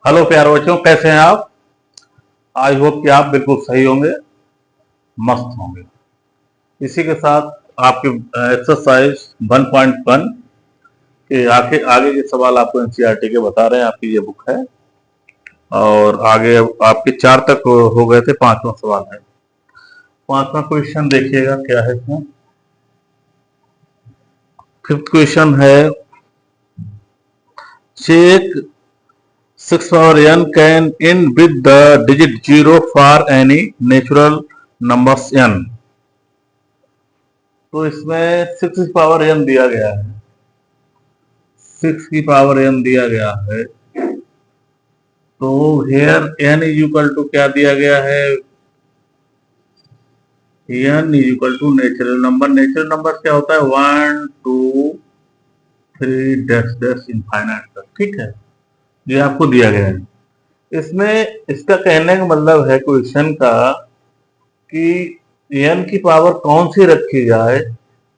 Hello प्यारे बच्चों, कैसे हैं आप। आई होप कि आप बिल्कुल सही होंगे, मस्त होंगे। इसी के साथ आपके एक्सरसाइज 1.1 के आगे आगे के सवाल आपको एनसीईआरटी के बता रहे हैं। आपकी ये बुक है और आगे आपके 4 तक हो गए थे, 5वां सवाल है। 5वां क्वेश्चन देखिएगा क्या है इसमें। 5th क्वेश्चन है, check 6 power n can end with the digit 0 for any natural numbers n। तो इसमें 6 की पावर n दिया गया है, 6 की पावर n दिया गया है। तो here n is equal to क्या दिया गया है, n is equal to natural number. Natural number क्या होता है, 1 2 3 डैश डैश इनफाइनाइट तक, ठीक है। ये आपको दिया गया है। इसमें इसका कहने का मतलब है क्वेश्चन का कि n की पावर कौन सी रखी जाए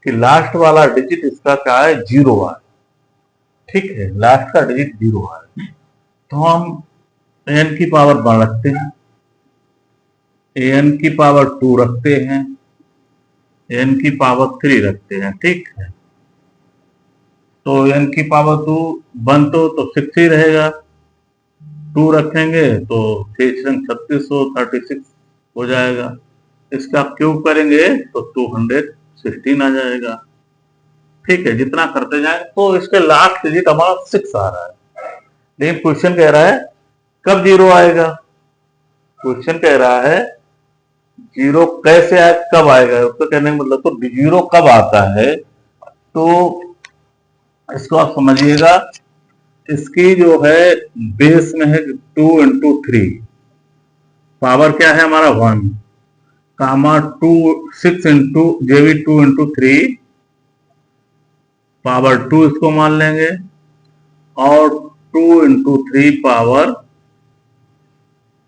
कि लास्ट वाला डिजिट इसका क्या है, 0 आए, ठीक है। लास्ट का डिजिट 0 आए तो हम n की पावर 1 रखते हैं, n की पावर 2 रखते हैं, n की पावर 3 रखते हैं, ठीक है। तो n की पावर 2 1 तो 6 ही रहेगा, 2 रखेंगे तो 6 36 36 हो जाएगा। इसका क्यूब करेंगे तो 216 आ जाएगा, ठीक है। जितना करते जाए तो इसके लास्ट डिजिट हमारा 6 आ रहा है। लेकिन क्वेश्चन कह रहा है कब 0 आएगा। क्वेश्चन कह रहा है 0 कैसे आए, कब आएगा। उसका कहने का मतलब तो 0 कब आता है, तो इसको आप समझिएगा। इसकी जो है बेस में है 2 इंटू 3, पावर क्या है हमारा 1, कामा 2 6 इंटू जे भी 2 इंटू 3 पावर 2 इसको मान लेंगे, और 2 इंटू 3 पावर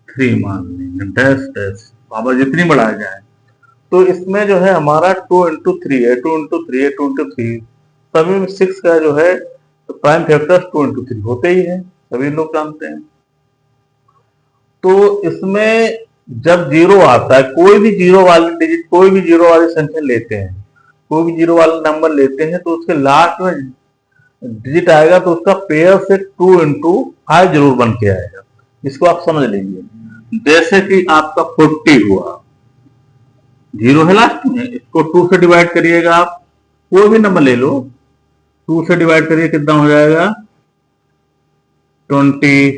3 मान लेंगे, डैश डैश पावर जितनी बढ़ाया जाए। तो इसमें जो है हमारा 2 इंटू 3 है, 2 इंटू 3 है, 2 इंटू 3, सभी में 6 का जो है तो प्राइम फैक्टर्स 2 इंटू 3 होते ही है, सभी लोग जानते हैं। तो इसमें जब 0 आता है, कोई भी 0 वाली डिजिट, कोई भी 0 वाली संख्या लेते हैं, कोई भी 0 वाला नंबर लेते हैं, तो उसके लास्ट में डिजिट आएगा तो उसका पेयर से 2 इंटू 5 जरूर बन के आएगा। इसको आप समझ लीजिए। जैसे कि आपका 40 हुआ, 0 है लास्ट में, इसको 2 से डिवाइड करिएगा। आप कोई भी नंबर ले लो, 2 से डिवाइड करिए, कितना हो जाएगा 20,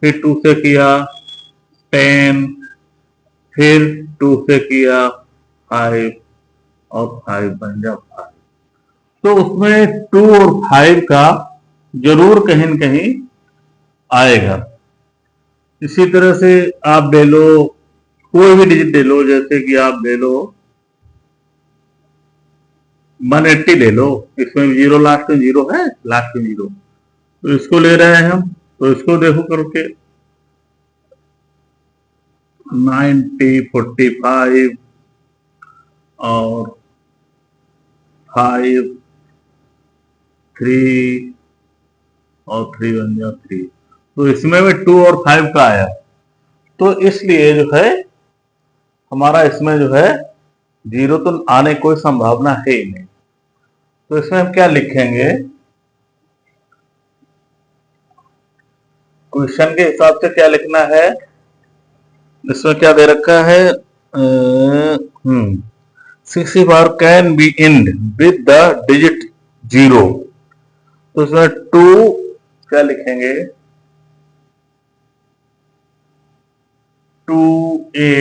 फिर 2 से किया 10, फिर 2 से किया 5, और 5 बन गया 5। तो उसमें 2 और 5 का जरूर कहीं न कहीं आएगा। इसी तरह से आप ले लो, कोई भी डिजिट ले लो, जैसे कि आप ले लो 180 ले लो, इसमें 0 लास्ट में 0 है, लास्ट में 0, तो इसको ले रहे हैं हम। तो इसको देखो करके 90 45 और 5 3 और 3 बन गया 3। तो इसमें भी 2 और 5 का आया, तो इसलिए जो है हमारा इसमें जो है 0 तो आने की कोई संभावना है ही नहीं। तो इसमें हम क्या लिखेंगे, क्वेश्चन के हिसाब से क्या लिखना है। इसमें क्या दे रखा है, 60 power can be end with the digit 0। तो इसमें 2 क्या लिखेंगे, 2a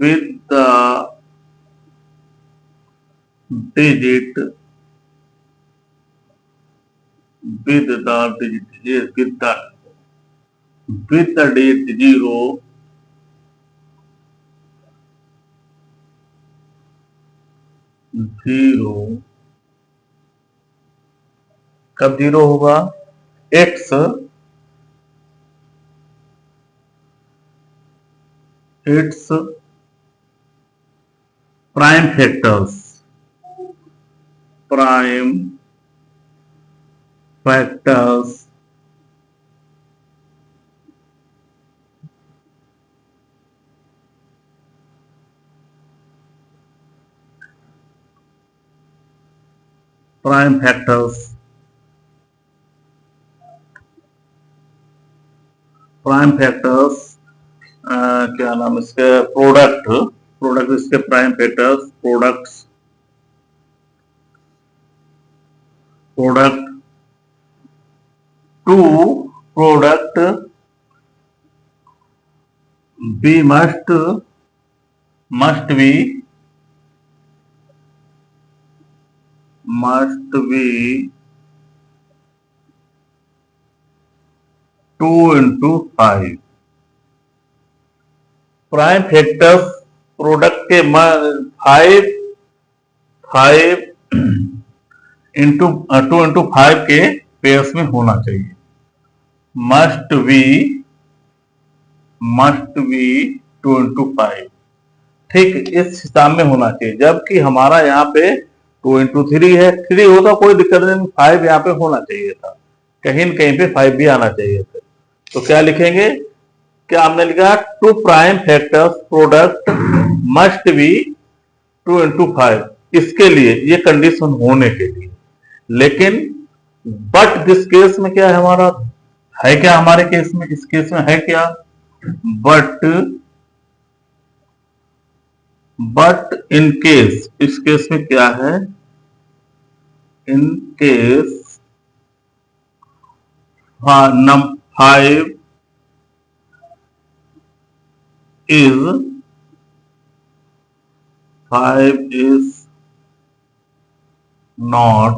with the digit with the digit yes, with the digit 0 0 कब 0 होगा, x its prime factors, prime factors prime factors, prime factors, क्या नाम इसके, प्रोडक्ट, प्रोडक्ट इसके prime factors, products, product two, product be must be 2 into 5। Prime factors product के 5 into 2 into 5 के pairs में होना चाहिए। मस्ट बी 2 into 5, ठीक, इस हिसाब में होना चाहिए। जबकि हमारा यहाँ पे 2 into 3 है, 3 होता कोई दिक्कत नहीं, 5 यहाँ पे होना चाहिए था, कहीं न कहीं पे 5 भी आना चाहिए था। तो क्या लिखेंगे, क्या हमने लिखा, two prime factors product must be 2 into 5, इसके लिए, ये कंडीशन होने के लिए। लेकिन बट दिस केस में क्या है हमारा, है क्या हमारे केस में, इस केस में है क्या, बट इन केस, इस केस में क्या है, in case 5 is not,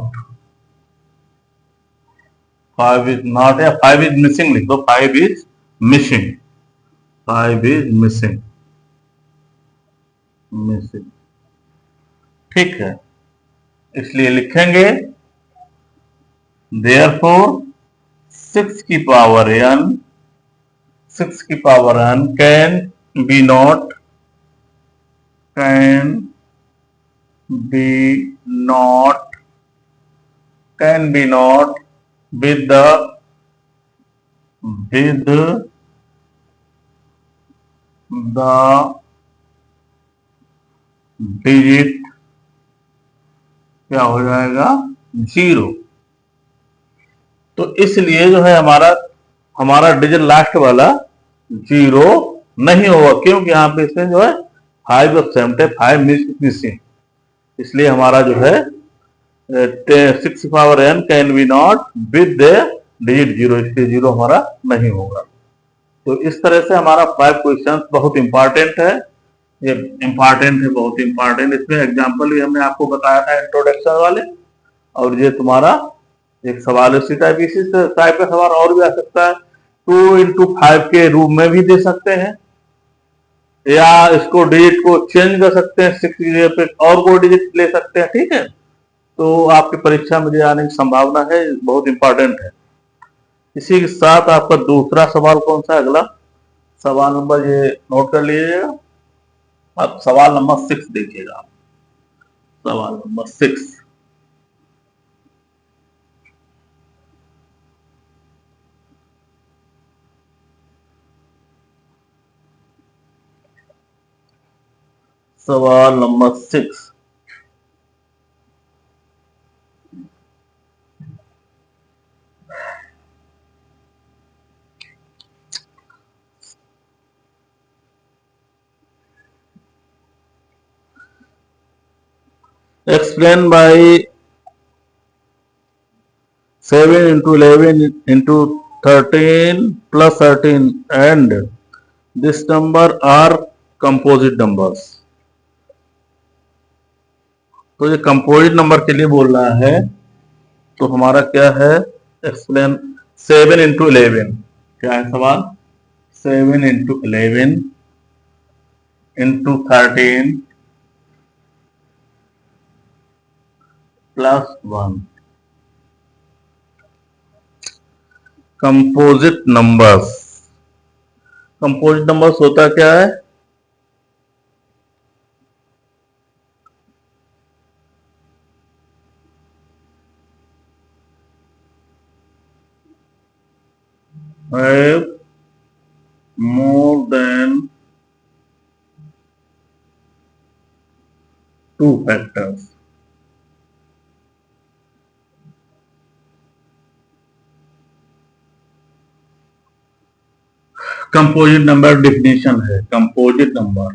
5 is not या 5 is missing लिख दो, 5 is missing, 5 is missing, ठीक है। इसलिए लिखेंगे therefore 6 की पावर n, 6 की power n can be not with the digit, क्या हो जाएगा, 0। तो इसलिए जो है हमारा डिजिट लास्ट वाला 0 नहीं होगा, क्योंकि यहाँ पे इसमें जो है 5 एब्सेंट है, 5 मिसिंग, इसलिए हमारा जो है 6 power n can be not with the digit 0, इसलिए 0 हमारा नहीं होगा। तो इस तरह से हमारा 5 क्वेश्चन बहुत इंपॉर्टेंट है, ये इंपॉर्टेंट है, बहुत इंपॉर्टेंट। इसमें एग्जांपल भी हमने आपको बताया था इंट्रोडक्शन वाले, और ये तुम्हारा एक सवाल इसी टाइप का सवाल और भी आ सकता है, 2 into 5 के रूप में भी दे सकते हैं, या इसको डिजिट को चेंज कर सकते हैं, 6 की जगह पे और कोई डिजिट ले सकते हैं, ठीक है। तो आपकी परीक्षा में आने की संभावना है, बहुत इंपॉर्टेंट है। इसी के साथ आपका दूसरा सवाल कौन सा, अगला सवाल नंबर ये नोट कर लीजिएगा, अब सवाल नंबर 6 देखिएगा, सवाल नंबर 6। सवाल number 6, explain by 7 into 11 into 13 plus 13 and this number are composite numbers। तो ये कंपोजिट नंबर के लिए बोल रहा है, तो हमारा क्या है, एक्सप्लेन 7 into 11, क्या है सवाल, 7 into 11 into 13 plus 1, composite numbers. Composite numbers होता क्या है, have more than 2 factors, composite number definition है। कंपोजिट नंबर,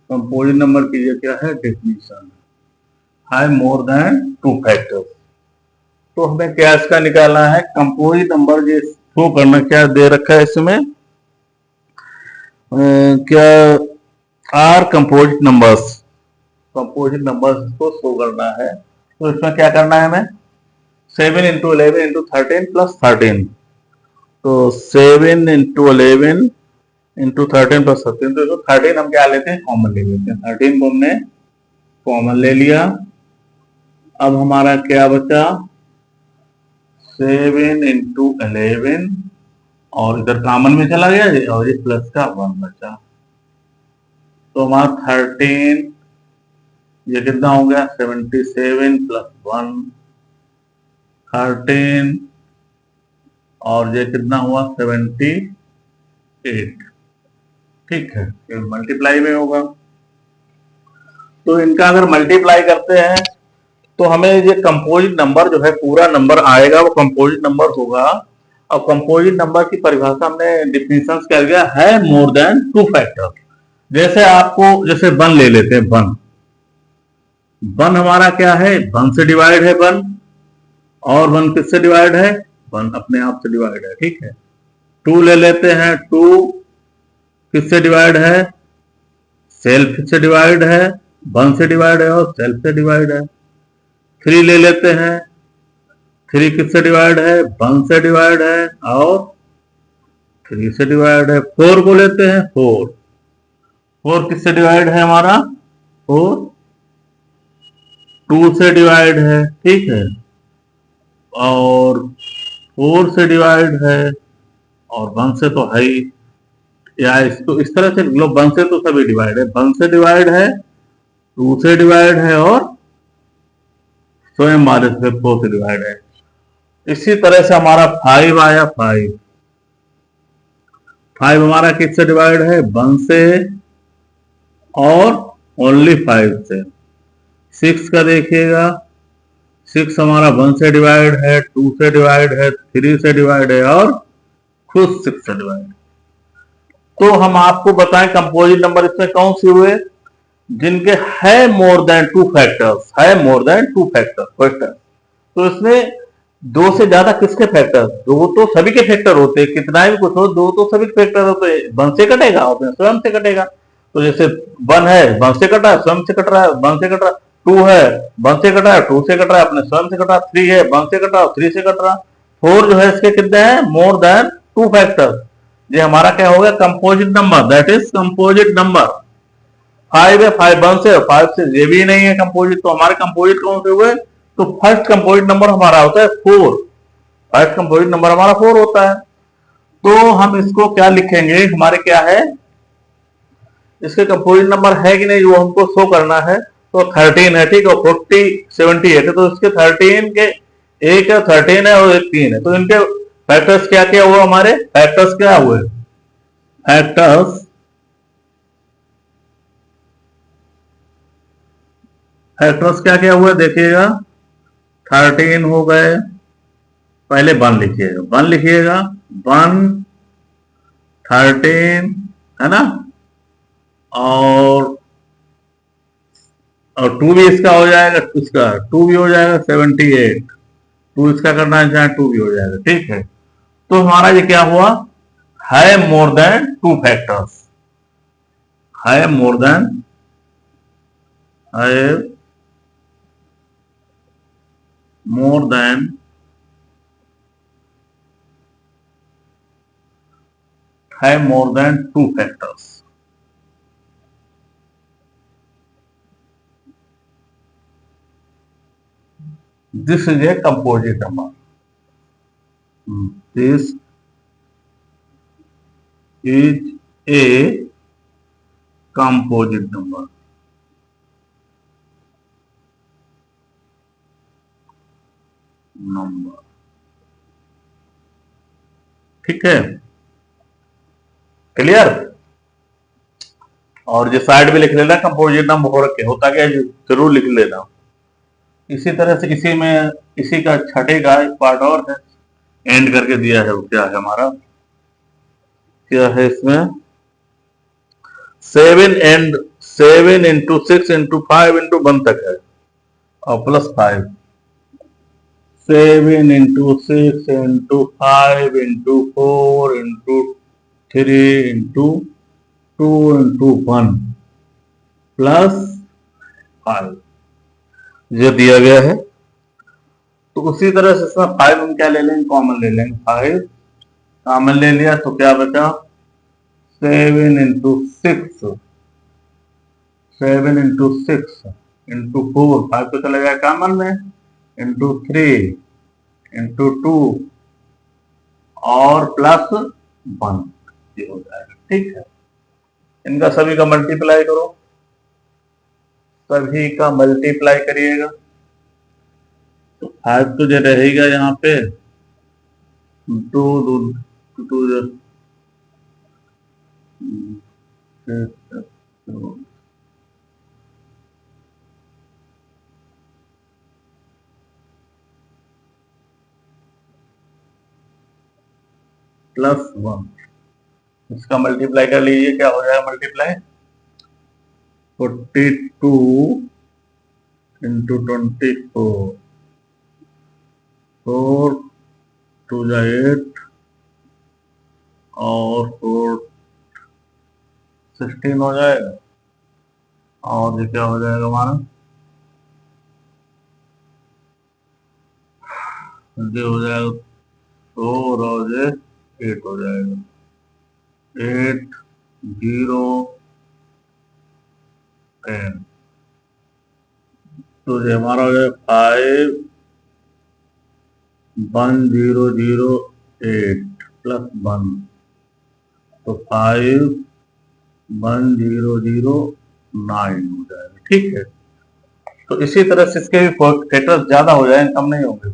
कंपोजिट नंबर की ये क्या है डेफिनेशन, है मोर देन टू फैक्टर्स। तो हमें क्या इसका निकालना है, कंपोजिट नंबर ये शो करना, क्या दे रखा है इसमें, क्या are composite numbers, composite numbers को शो करना है। तो इसमें क्या करना है हमें, 7 × 11 × 13 + 13, तो 7 × 11 × 13 + 13, तो इसको 13 हम क्या लेते हैं, कॉमन ले लेते हैं। 13 को हमने कॉमन ले लिया। अब हमारा क्या बचा, 7 × 11 और इधर कॉमन में चला गया और ये प्लस का 1 बचा, तो हमारा 13, ये कितना हो गया 77 + 1 13, और ये कितना हुआ 78। ठीक है, ये मल्टीप्लाई में होगा। तो इनका अगर मल्टीप्लाई करते हैं तो हमें ये कंपोजिट नंबर जो है पूरा नंबर आएगा, वो कंपोजिट नंबर होगा। अब कंपोजिट नंबर की परिभाषा हमने डिफिनेशन क्या दिया है, मोर देन टू फैक्टर। जैसे आपको, जैसे 1 ले लेते हैं, 1 1 हमारा क्या है, 1 से डिवाइड है 1, और 1 किससे डिवाइड है, 1 अपने आप से डिवाइड है। ठीक है, 2 ले लेते हैं, 2 किससे डिवाइड है, सेल्फ से डिवाइड है, 1 से डिवाइड है और सेल्फ से डिवाइड है। 3 ले लेते हैं, 3 किससे डिवाइड है, 1 से डिवाइड है और 3 से डिवाइड है। 4 को लेते हैं, 4 किससे डिवाइड है हमारा, 4 2 से डिवाइड है। ठीक है, और 4 से डिवाइड है और 1 से तो है ही, या इसको इस तरह से लो, 1 से तो सभी डिवाइड है, 1 से डिवाइड है, 2 से डिवाइड है और स्वयं वाले से 4 से डिवाइड है। इसी तरह से हमारा 5 आया, 5 हमारा किससे डिवाइड है, 1 से और ओनली 5 से। 6 का देखिएगा, 6 हमारा 1 से डिवाइड है, 2 से डिवाइड है, 3 से डिवाइड है और खुद 6 से डिवाइड। तो हम आपको बताएं कंपोजिट नंबर इसमें कौन से हुए, जिनके है मोर देन टू फैक्टर्स, है मोर देन टू फैक्टर। तो इसमें दो से ज्यादा किसके फैक्टर, दो तो सभी के फैक्टर होते हैं, कितना भी कुछ हो, दो तो सभी के फैक्टर होते हैं। 1 से कटेगा और स्वयं से कटेगा। तो जैसे 1 है 1 से कटा है, स्वयं से कट रहा है, 1 से कट रहा है। 2 है 1 से कटा है, 2 से कट रहा है, अपने स्वयं से कटा। 3 है 1 से कटा, 3 से कट रहा। 4 जो है इसके कितने हैं, मोर देन टू फैक्टर। ये हमारा क्या हो गया, composite number, that is composite number. 5 है, 5 1 से, 5 से ये भी नहीं है कंपोजिट। तो हमारे कंपोजिट कौन से हुए, तो फर्स्ट कंपोजिट नंबर हमारा होता है 4। फर्स्ट कंपोजिट नंबर हमारा 4 होता है। तो हम इसको क्या लिखेंगे, हमारे क्या है, इसके कंपोजिट नंबर है कि नहीं वो हमको शो करना है। तो 13 है, ठीक है, 40 78 है, तो इसके 13 के एक 13 है और एक 3 है। तो इनके फैक्टर्स क्या क्या हुआ, हमारे फैक्टर्स क्या हुए, फैक्टर्स फैक्टर्स क्या क्या हुआ देखिएगा। 13 हो गए, पहले 1 लिखिएगा, 1 लिखिएगा, 1 13 है ना, और 2 भी इसका हो जाएगा, इसका 2 भी हो जाएगा 78। 2 इसका करना है चाहे 2 भी हो जाएगा। ठीक है, तो हमारा ये क्या हुआ, है मोर देन टू फैक्टर्स, है मोर देन, है मोर देन है more then two factors. This is a composite number, this is a composite number. Number ठीक है, क्लियर। और जो साइड में लिख लेना कंपोजिट नंबर हो रखे, होता क्या है जरूर लिख लेना। इसी तरह से इसी का छठे का एक पार्ट और है, एंड करके दिया है। वो क्या है हमारा, क्या है इसमें, 7 इंटू 6 इंटू 5 इंटू 1 तक है, और plus 5, 7 into 6 into 5 into 4 into 3 into 2 into 1 plus 5, ये दिया गया है। तो उसी तरह से इसमें 5 हम क्या ले लेंगे, कॉमन ले लेंगे। 5 कॉमन ले लिया तो क्या बचा, 7 इंटू 6, 7 इंटू 6 इंटू 4, 5 तो चला गया कॉमन में, इंटू 3 इंटू 2 और प्लस 1, ये हो जाएगा। ठीक है, इनका सभी का मल्टीप्लाई करो, सभी का मल्टीप्लाई करिएगा तो 5 तो जो रहेगा यहाँ पे, 2 प्लस 1, इसका मल्टीप्लाई कर लीजिए, क्या हो जाएगा मल्टीप्लाई, 42 इंटू 24, 4 2 जा 8 और 4 16 हो जाएगा, और ये क्या हो जाएगा हमारा, ये हो जाएगा 4 और ये 8 हो जाएगा, 8 0 10, तो ये हमारा हो जाएगा 5 1 0 0 8 प्लस 1, तो 5 1 0 0 9 हो जाएगा। ठीक है, तो इसी तरह से इसके भी फैक्टर्स ज्यादा हो जाएंगे, कम नहीं होंगे।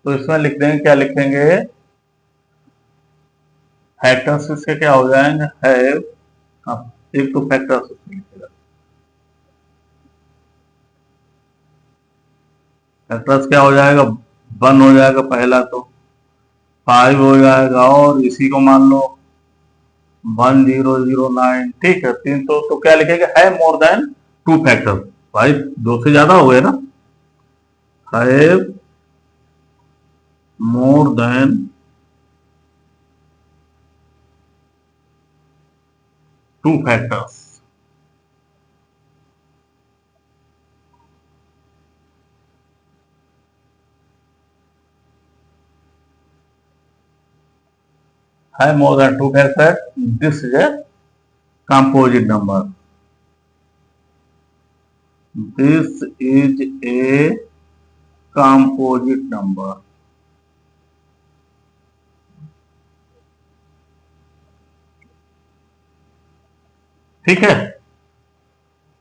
तो इसमें लिख देंगे, क्या लिखेंगे, फैक्टर्स इसके क्या हो जाएंगे, है, एक तो फैक्टर्स लिखेगा, फैक्टर्स क्या हो जाएगा, 1 हो जाएगा पहला, तो 5 हो जाएगा, और इसी को मान लो 1 0 0 9। ठीक है, तीन तो क्या लिखेगा, है मोर देन 2 फैक्टर, भाई 2 से ज्यादा हो गए ना, है मोर देन 2 फैक्टर्स। है more than 2 factor, this is a composite number, this is a composite number। ठीक है,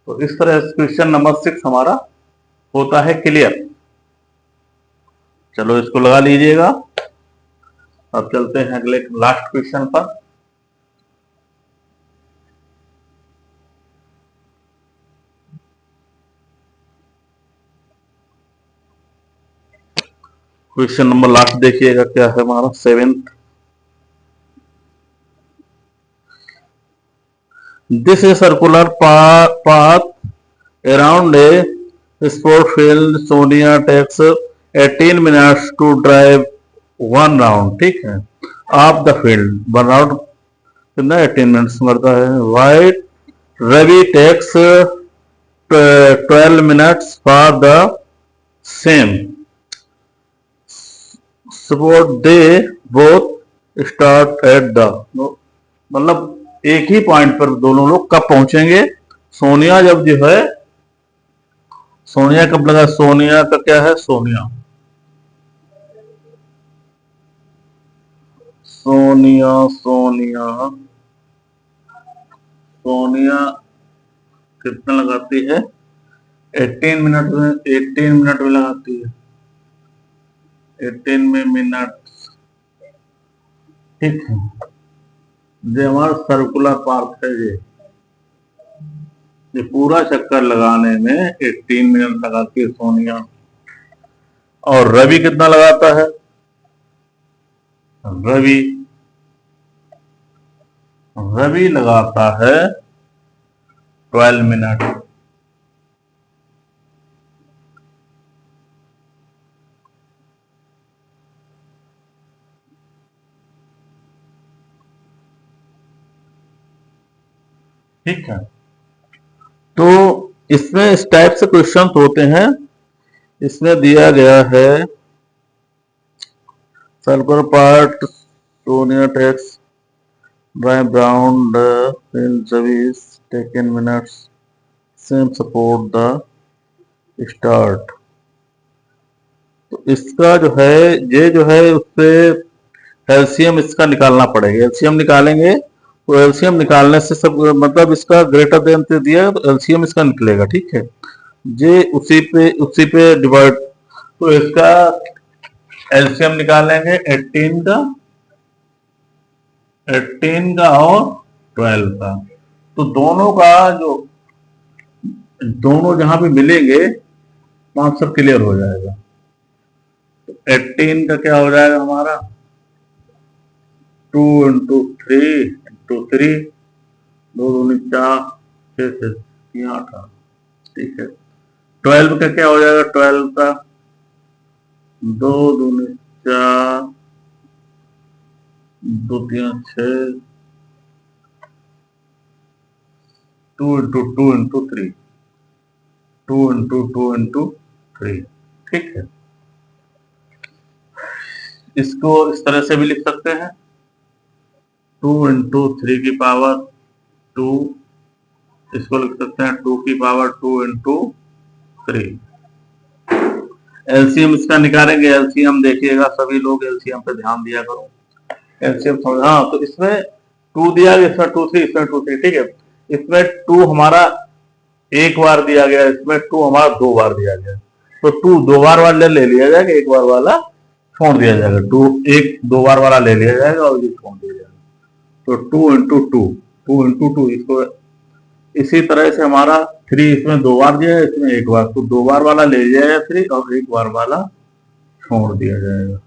तो इस तरह क्वेश्चन नंबर 6 हमारा होता है क्लियर। चलो इसको लगा लीजिएगा। अब चलते हैं अगले लास्ट क्वेश्चन पर। क्वेश्चन नंबर लास्ट देखिएगा, क्या है हमारा 7th। This is circular path around a sport field, Sonia takes 18 minutes to drive 1 round. ठीक है, ऑफ द फील्ड 1 राउंड कितना 18 मिनट्स करता है। While Ravi takes 12 minutes for the same support, they both start at the, मतलब एक ही point पर दोनों लोग कब पहुंचेंगे। सोनिया जब जो है, सोनिया कब लगा, सोनिया का क्या है, सोनिया सोनिया सोनिया सोनिया कितना लगाती है, 18 मिनट में, 18 मिनट में लगाती है, 18 में मिनट ठीक है। जो हमारा सर्कुलर पार्क है, ये पूरा चक्कर लगाने में 18 मिनट लगाती है सोनिया। और रवि कितना लगाता है? रवि रवि लगाता है 12 मिनट। ठीक है। तो इसमें इस टाइप से क्वेश्चन होते हैं। इसमें दिया गया है circular part Sonia takes by Brown the film service taken minutes same support the start। तो इसका जो है, ये जो है उससे एलसीएम इसका निकालना पड़ेगा। एलसीएम निकालेंगे तो एलसीएम निकालने से सब मतलब इसका ग्रेटर देन से दिया तो एलसीएम इसका निकलेगा। ठीक है, ये उसी पे डिवाइड, तो इसका एलसीएम निकालेंगे 18 का और 12 का। तो दोनों जहां पे मिलेंगे आंसर क्लियर हो जाएगा। तो 18 का क्या हो जाएगा हमारा 2 इंटू 3 दो दूनी 4 6 से 3 8। ठीक है। 12 का क्या हो जाएगा 12 का 2 दूनी 4 2 3 6 2 इंटू 2 इंटू 3 2 इंटू 2 इंटू 3। ठीक है। इसको इस तरह से भी लिख सकते हैं 2 इंटू 3 की पावर 2। इसको लिख सकते हैं 2 की पावर 2 इंटू 3। एलसीएम इसका निकालेंगे। एलसीएम देखिएगा, सभी लोग एलसीएम पे ध्यान दिया करो। एलसीएम समझ, हाँ, तो इसमें 2 दिया गया, इसमें 2 3, इसमें 2 3। ठीक है। इसमें 2 हमारा एक बार दिया गया, इसमें 2 हमारा 2 बार दिया गया। तो 2 2 बार वाला ले लिया जाएगा, 1 बार वाला छोड़ दिया जाएगा। 2 बार वाला ले लिया जाएगा और ये छोड़ दिया जाएगा। तो 2 इंटू 2 इसको इसी तरह से हमारा 3 इसमें 2 बार दिया है, इसमें 1 बार, तो 2 बार वाला ले लिया जाएगा 3 और 1 बार वाला छोड़ दिया जाएगा।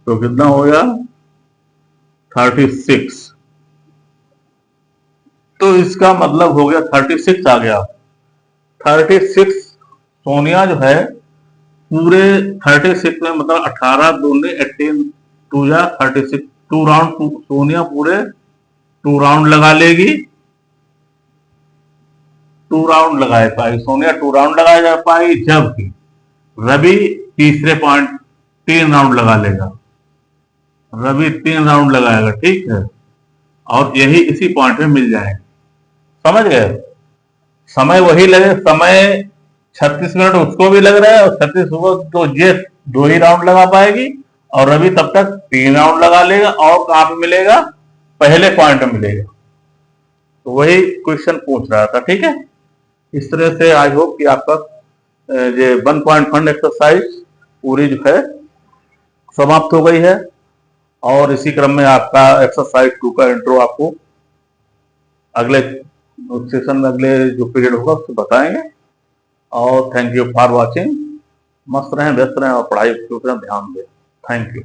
तो कितना हो गया 36। तो इसका मतलब हो गया 36 आ गया। 36 सोनिया जो है पूरे 36 में मतलब 18 दूनी 18 2 या 36 2 राउंड सोनिया पूरे 2 राउंड लगा लेगी। 2 राउंड लगाए पाएगी सोनिया, 2 राउंड लगाए जा पाएगी, जबकि रवि तीसरे पॉइंट 3 राउंड लगा लेगा। रवि 3 राउंड लगाएगा। ठीक है। और यही इसी पॉइंट में मिल जाएगा। समझ गए? समय वही लगे, समय 36 मिनट उसको भी लग रहा है और 36 को तो ये 2 ही राउंड लगा पाएगी और रवि तब तक 3 राउंड लगा लेगा। और कहां पे मिलेगा? पहले पॉइंट में मिलेगा। तो वही क्वेश्चन पूछ रहा था। ठीक है। इस तरह से आई होप कि आपका ये 1 पॉइंट फंड एक्सरसाइज पूरी जो है समाप्त हो गई है। और इसी क्रम में आपका एक्सरसाइज 2 का इंट्रो आपको अगले सेशन में, अगले जो पीरियड होगा उसको बताएंगे। और थैंक यू फॉर वॉचिंग। मस्त रहें, व्यस्त रहें और पढ़ाई के ऊपर ध्यान दें। Thank you.